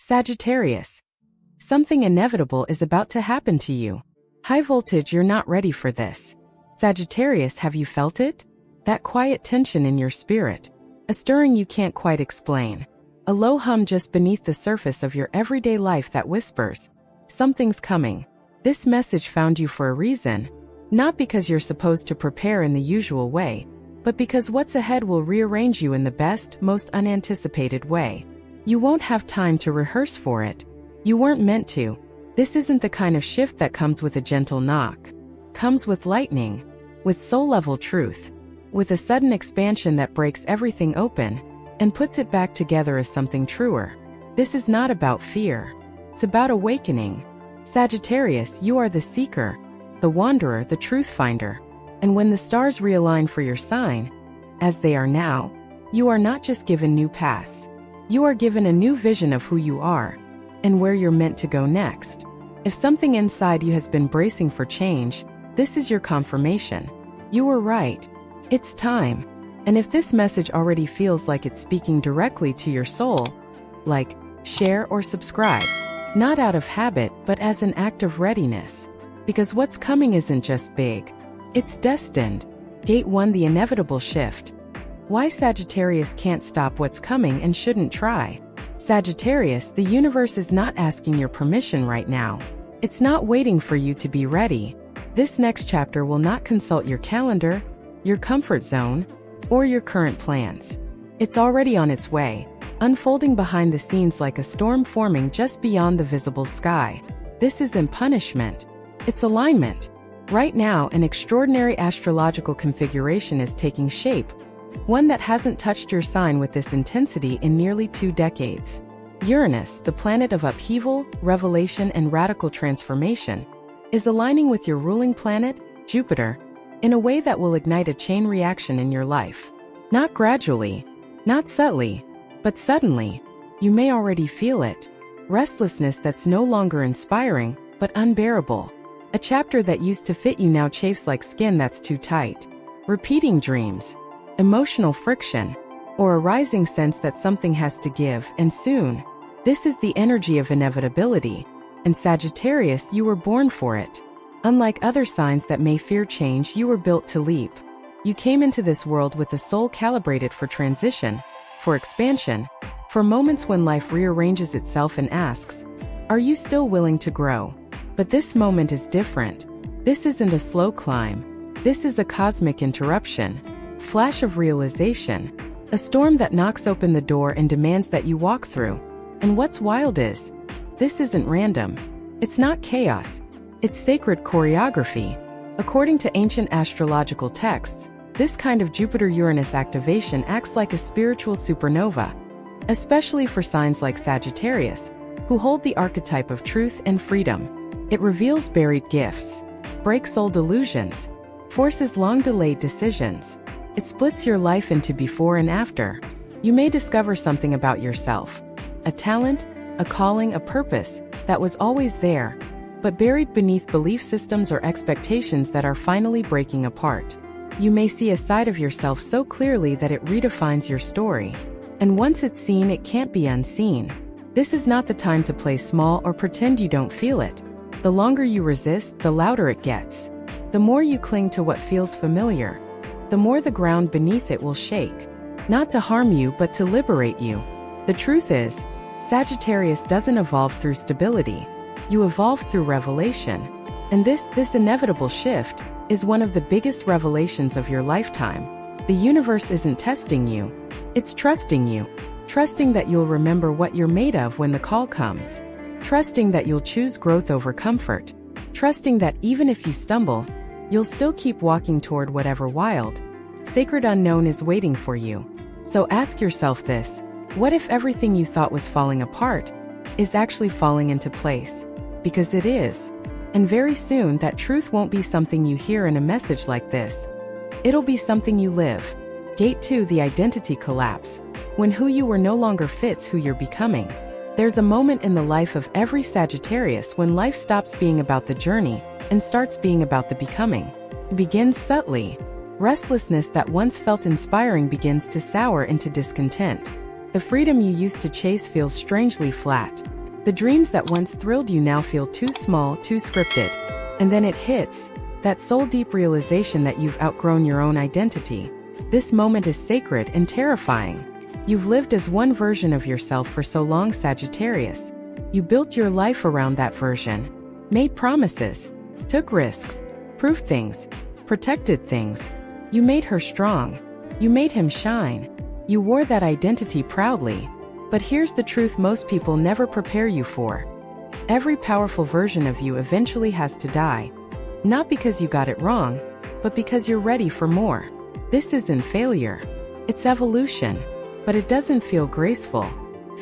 Sagittarius. Something inevitable is about to happen to you. High voltage, you're not ready for this. Sagittarius, have you felt it? That quiet tension in your spirit. A stirring you can't quite explain. A low hum just beneath the surface of your everyday life that whispers, something's coming. This message found you for a reason. Not because you're supposed to prepare in the usual way, but because what's ahead will rearrange you in the best, most unanticipated way. You won't have time to rehearse for it. You weren't meant to. This isn't the kind of shift that comes with a gentle knock. Comes with lightning, with soul-level truth, with a sudden expansion that breaks everything open and puts it back together as something truer. This is not about fear. It's about awakening. Sagittarius, you are the seeker, the wanderer, the truth finder. And when the stars realign for your sign, as they are now, you are not just given new paths. You are given a new vision of who you are and where you're meant to go next. If something inside you has been bracing for change, this is your confirmation. You were right. It's time. And if this message already feels like it's speaking directly to your soul, like, share or subscribe. Not out of habit, but as an act of readiness. Because what's coming isn't just big. It's destined. Gate 1, the inevitable shift. Why Sagittarius can't stop what's coming and shouldn't try. Sagittarius, the universe is not asking your permission right now. It's not waiting for you to be ready. This next chapter will not consult your calendar, your comfort zone, or your current plans. It's already on its way, unfolding behind the scenes like a storm forming just beyond the visible sky. This isn't punishment. It's alignment. Right now, an extraordinary astrological configuration is taking shape, one that hasn't touched your sign with this intensity in nearly 2 decades. Uranus, the planet of upheaval, revelation, and radical transformation, is aligning with your ruling planet, Jupiter, in a way that will ignite a chain reaction in your life. Not gradually, not subtly, but suddenly. You may already feel it. Restlessness that's no longer inspiring, but unbearable. A chapter that used to fit you now chafes like skin that's too tight. Repeating dreams, emotional friction, or a rising sense that something has to give, and soon. This is the energy of inevitability, and Sagittarius, you were born for it. Unlike other signs that may fear change, you were built to leap. You came into this world with a soul calibrated for transition, for expansion, for moments when life rearranges itself and asks, are you still willing to grow? But this moment is different. This isn't a slow climb. This is a cosmic interruption. Flash of realization. A storm that knocks open the door and demands that you walk through. And what's wild is, this isn't random. It's not chaos. It's sacred choreography. According to ancient astrological texts, this kind of Jupiter-Uranus activation acts like a spiritual supernova, especially for signs like Sagittarius, who hold the archetype of truth and freedom. It reveals buried gifts, breaks old illusions, forces long-delayed decisions. It splits your life into before and after. You may discover something about yourself, a talent, a calling, a purpose that was always there, but buried beneath belief systems or expectations that are finally breaking apart. You may see a side of yourself so clearly that it redefines your story. And once it's seen, it can't be unseen. This is not the time to play small or pretend you don't feel it. The longer you resist, the louder it gets. The more you cling to what feels familiar, the more the ground beneath it will shake. Not to harm you, but to liberate you. The truth is, Sagittarius doesn't evolve through stability. You evolve through revelation. And this inevitable shift is one of the biggest revelations of your lifetime. The universe isn't testing you. It's trusting you. Trusting that you'll remember what you're made of when the call comes. Trusting that you'll choose growth over comfort. Trusting that even if you stumble, you'll still keep walking toward whatever wild, sacred unknown is waiting for you. So ask yourself this: what if everything you thought was falling apart is actually falling into place? Because it is. And very soon that truth won't be something you hear in a message like this. It'll be something you live. Gate 2, the identity collapse. When who you were no longer fits who you're becoming. There's a moment in the life of every Sagittarius when life stops being about the journey and starts being about the becoming. It begins subtly. Restlessness that once felt inspiring begins to sour into discontent. The freedom you used to chase feels strangely flat. The dreams that once thrilled you now feel too small, too scripted. And then it hits, that soul-deep realization that you've outgrown your own identity. This moment is sacred and terrifying. You've lived as one version of yourself for so long, Sagittarius. You built your life around that version, made promises, took risks, proved things, protected things. You made her strong. You made him shine. You wore that identity proudly. But here's the truth most people never prepare you for. Every powerful version of you eventually has to die. Not because you got it wrong, but because you're ready for more. This isn't failure. It's evolution. But it doesn't feel graceful.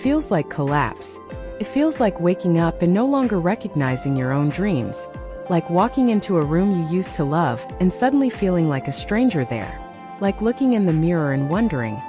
Feels like collapse. It feels like waking up and no longer recognizing your own dreams. Like walking into a room you used to love and suddenly feeling like a stranger there. Like looking in the mirror and wondering,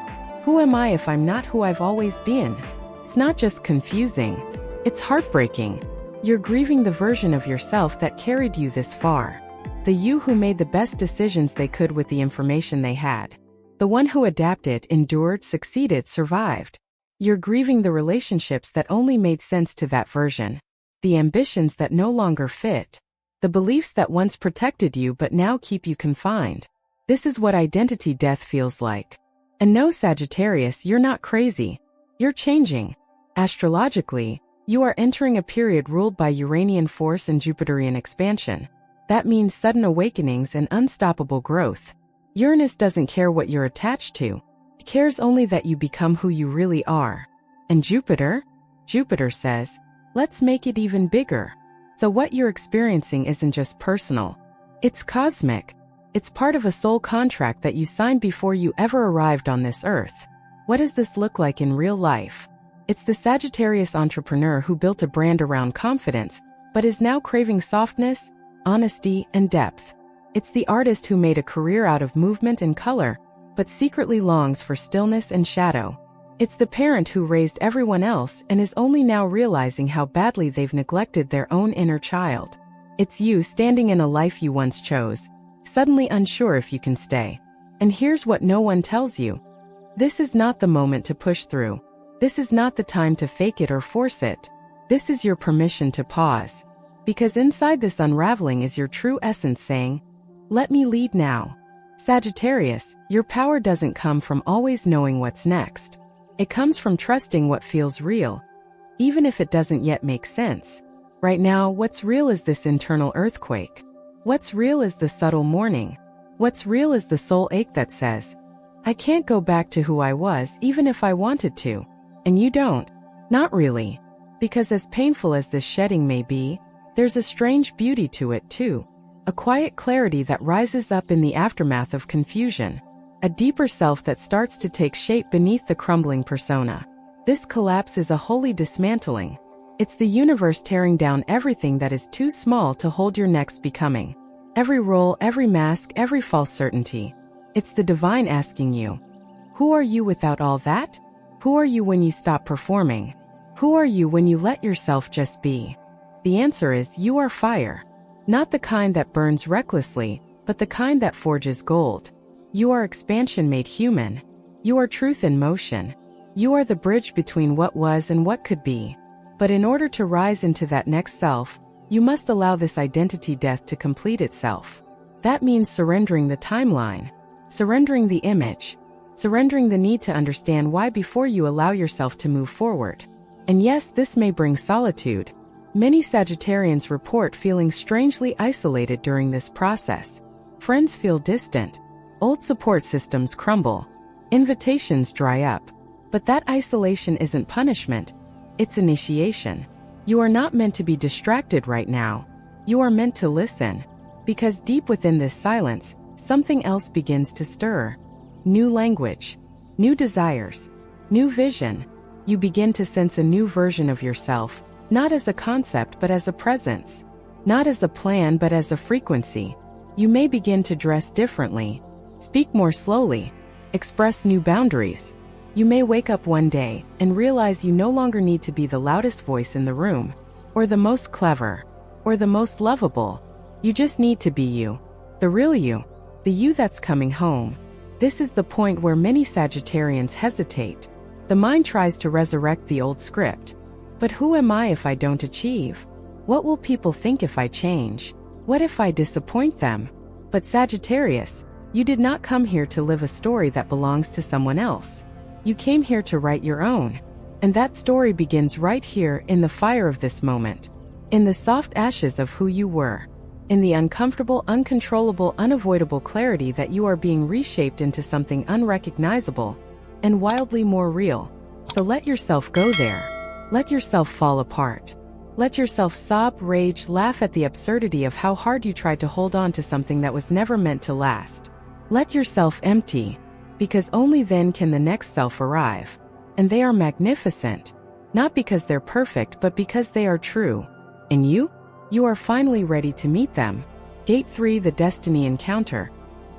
who am I if I'm not who I've always been? It's not just confusing. It's heartbreaking. You're grieving the version of yourself that carried you this far. The you who made the best decisions they could with the information they had. The one who adapted, endured, succeeded, survived. You're grieving the relationships that only made sense to that version. The ambitions that no longer fit. The beliefs that once protected you but now keep you confined. This is what identity death feels like. And no, Sagittarius, you're not crazy. You're changing. Astrologically, you are entering a period ruled by Uranian force and Jupiterian expansion. That means sudden awakenings and unstoppable growth. Uranus doesn't care what you're attached to. It cares only that you become who you really are. And Jupiter? Jupiter says, let's make it even bigger. So what you're experiencing isn't just personal. It's cosmic. It's part of a soul contract that you signed before you ever arrived on this earth. What does this look like in real life? It's the Sagittarius entrepreneur who built a brand around confidence, but is now craving softness, honesty, and depth. It's the artist who made a career out of movement and color, but secretly longs for stillness and shadow. It's the parent who raised everyone else and is only now realizing how badly they've neglected their own inner child. It's you standing in a life you once chose, suddenly unsure if you can stay. And here's what no one tells you. This is not the moment to push through. This is not the time to fake it or force it. This is your permission to pause. Because inside this unraveling is your true essence saying, let me lead now. Sagittarius, your power doesn't come from always knowing what's next. It comes from trusting what feels real, even if it doesn't yet make sense. Right now, what's real is this internal earthquake. What's real is the subtle mourning. What's real is the soul ache that says, I can't go back to who I was even if I wanted to. And you don't. Not really. Because as painful as this shedding may be, there's a strange beauty to it too. A quiet clarity that rises up in the aftermath of confusion. A deeper self that starts to take shape beneath the crumbling persona. This collapse is a holy dismantling. It's the universe tearing down everything that is too small to hold your next becoming. Every role, every mask, every false certainty. It's the divine asking you, who are you without all that? Who are you when you stop performing? Who are you when you let yourself just be? The answer is you are fire. Not the kind that burns recklessly, but the kind that forges gold. You are expansion made human. You are truth in motion. You are the bridge between what was and what could be. But in order to rise into that next self, you must allow this identity death to complete itself. That means surrendering the timeline, surrendering the image, surrendering the need to understand why before you allow yourself to move forward. And yes, this may bring solitude. Many Sagittarians report feeling strangely isolated during this process. Friends feel distant. Old support systems crumble. Invitations dry up. But that isolation isn't punishment. It's initiation. You are not meant to be distracted right now. You are meant to listen. Because deep within this silence, something else begins to stir. New language. New desires. New vision. You begin to sense a new version of yourself, not as a concept but as a presence. Not as a plan but as a frequency. You may begin to dress differently, speak more slowly, express new boundaries. You may wake up one day and realize you no longer need to be the loudest voice in the room, or the most clever, or the most lovable. You just need to be you, the real you, the you that's coming home. This is the point where many Sagittarians hesitate. The mind tries to resurrect the old script, But who am I if I don't achieve? What will people think if I change? What if I disappoint them? But Sagittarius, you did not come here to live a story that belongs to someone else. You came here to write your own. And that story begins right here in the fire of this moment. In the soft ashes of who you were. In the uncomfortable, uncontrollable, unavoidable clarity that you are being reshaped into something unrecognizable and wildly more real. So let yourself go there. Let yourself fall apart. Let yourself sob, rage, laugh at the absurdity of how hard you tried to hold on to something that was never meant to last. Let yourself empty, because only then can the next self arrive. And they are magnificent, not because they're perfect, but because they are true. And you are finally ready to meet them. Gate 3, the destiny encounter.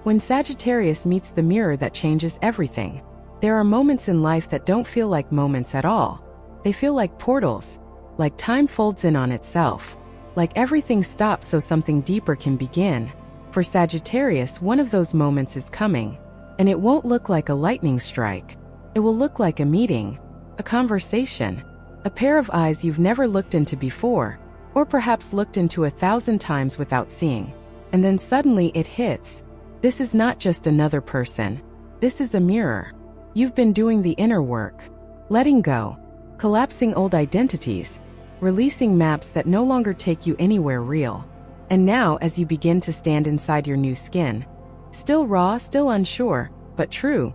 When Sagittarius meets the mirror that changes everything. There are moments in life that don't feel like moments at all. They feel like portals, like time folds in on itself, like everything stops so something deeper can begin. For Sagittarius, one of those moments is coming, and it won't look like a lightning strike. It will look like a meeting, a conversation, a pair of eyes you've never looked into before, or perhaps looked into 1,000 times without seeing. And then suddenly it hits. This is not just another person. This is a mirror. You've been doing the inner work, letting go, collapsing old identities, releasing maps that no longer take you anywhere real. And now, as you begin to stand inside your new skin, still raw, still unsure, but true,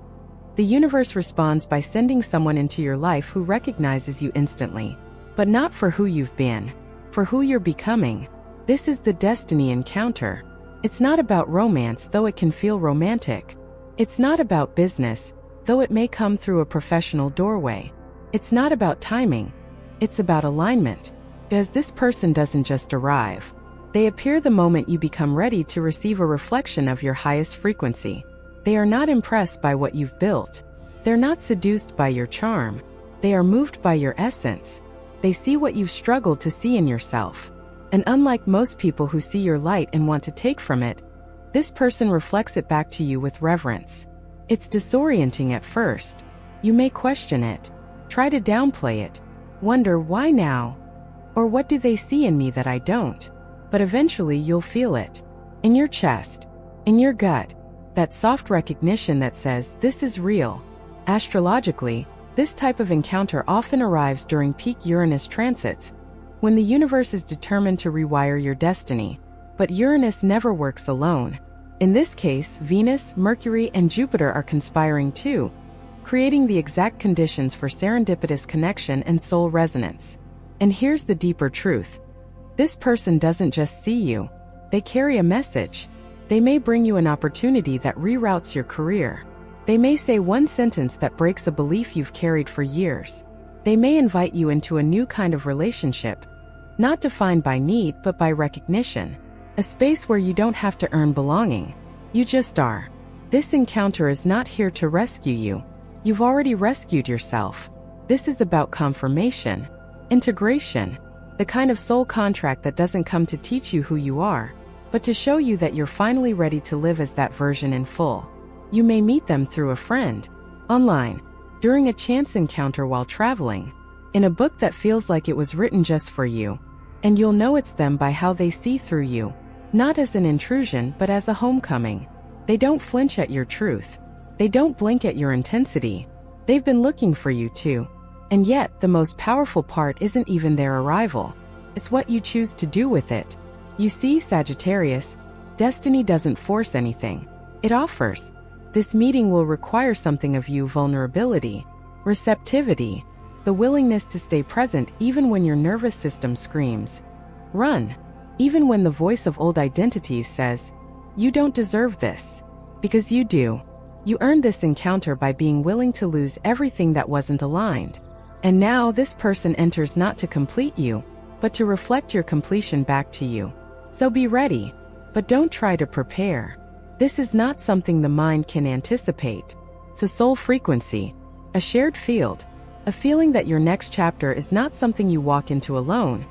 the universe responds by sending someone into your life who recognizes you instantly. But not for who you've been, for who you're becoming. This is the destiny encounter. It's not about romance, though it can feel romantic. It's not about business, though it may come through a professional doorway. It's not about timing. It's about alignment. Because this person doesn't just arrive. They appear the moment you become ready to receive a reflection of your highest frequency. They are not impressed by what you've built. They're not seduced by your charm. They are moved by your essence. They see what you've struggled to see in yourself. And unlike most people who see your light and want to take from it, this person reflects it back to you with reverence. It's disorienting at first. You may question it, try to downplay it, wonder why now? Or what do they see in me that I don't? But eventually you'll feel it. In your chest, in your gut, that soft recognition that says, this is real. Astrologically, this type of encounter often arrives during peak Uranus transits, when the universe is determined to rewire your destiny. But Uranus never works alone. In this case, Venus, Mercury, and Jupiter are conspiring too, creating the exact conditions for serendipitous connection and soul resonance. And here's the deeper truth. This person doesn't just see you. They carry a message. They may bring you an opportunity that reroutes your career. They may say one sentence that breaks a belief you've carried for years. They may invite you into a new kind of relationship, not defined by need but by recognition. A space where you don't have to earn belonging. You just are. This encounter is not here to rescue you. You've already rescued yourself. This is about confirmation, integration, the kind of soul contract that doesn't come to teach you who you are, but to show you that you're finally ready to live as that version in full. You may meet them through a friend, online, during a chance encounter while traveling, in a book that feels like it was written just for you, and you'll know it's them by how they see through you, not as an intrusion but as a homecoming. They don't flinch at your truth. They don't blink at your intensity. They've been looking for you too. And yet, the most powerful part isn't even their arrival. It's what you choose to do with it. You see, Sagittarius, destiny doesn't force anything. It offers. This meeting will require something of you: vulnerability, receptivity, the willingness to stay present even when your nervous system screams, run, even when the voice of old identities says, you don't deserve this. Because you do. You earned this encounter by being willing to lose everything that wasn't aligned. And now this person enters not to complete you, but to reflect your completion back to you. So be ready, but don't try to prepare. This is not something the mind can anticipate. It's a soul frequency, a shared field, a feeling that your next chapter is not something you walk into alone,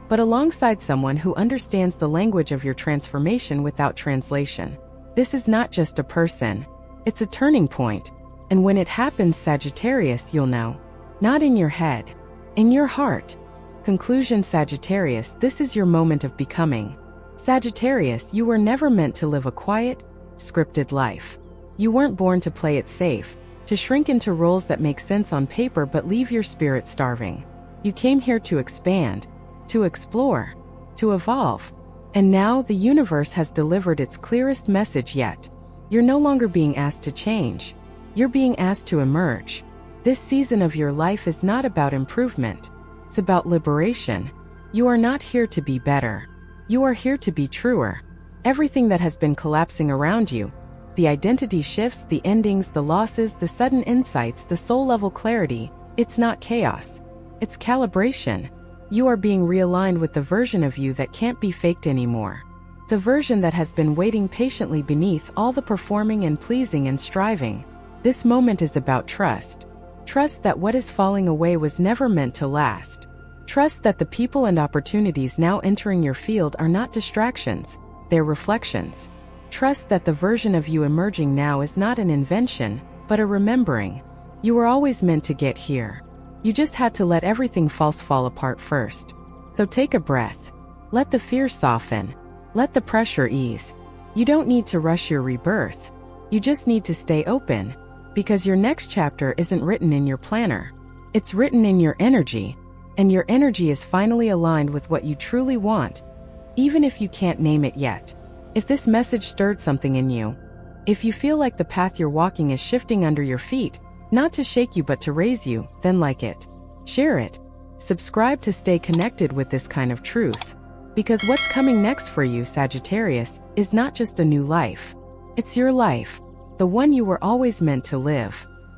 but alongside someone who understands the language of your transformation without translation. This is not just a person. It's a turning point. And when it happens, Sagittarius, you'll know. Not in your head, in your heart. Conclusion Sagittarius, this is your moment of becoming. Sagittarius, you were never meant to live a quiet, scripted life. You weren't born to play it safe, to shrink into roles that make sense on paper but leave your spirit starving. You came here to expand, to explore, to evolve. And now the universe has delivered its clearest message yet. You're no longer being asked to change. You're being asked to emerge. This season of your life is not about improvement. It's about liberation. You are not here to be better. You are here to be truer. Everything that has been collapsing around you, the identity shifts, the endings, the losses, the sudden insights, the soul-level clarity, it's not chaos. It's calibration. You are being realigned with the version of you that can't be faked anymore. The version that has been waiting patiently beneath all the performing and pleasing and striving. This moment is about trust. Trust that what is falling away was never meant to last. Trust that the people and opportunities now entering your field are not distractions, they're reflections. Trust that the version of you emerging now is not an invention, but a remembering. You were always meant to get here. You just had to let everything false fall apart first. So take a breath. Let the fear soften. Let the pressure ease. You don't need to rush your rebirth. You just need to stay open. Because your next chapter isn't written in your planner. It's written in your energy. And your energy is finally aligned with what you truly want, even if you can't name it yet. If this message stirred something in you, if you feel like the path you're walking is shifting under your feet, not to shake you but to raise you, then like it. Share it. Subscribe to stay connected with this kind of truth. Because what's coming next for you, Sagittarius, is not just a new life. It's your life, the one you were always meant to live.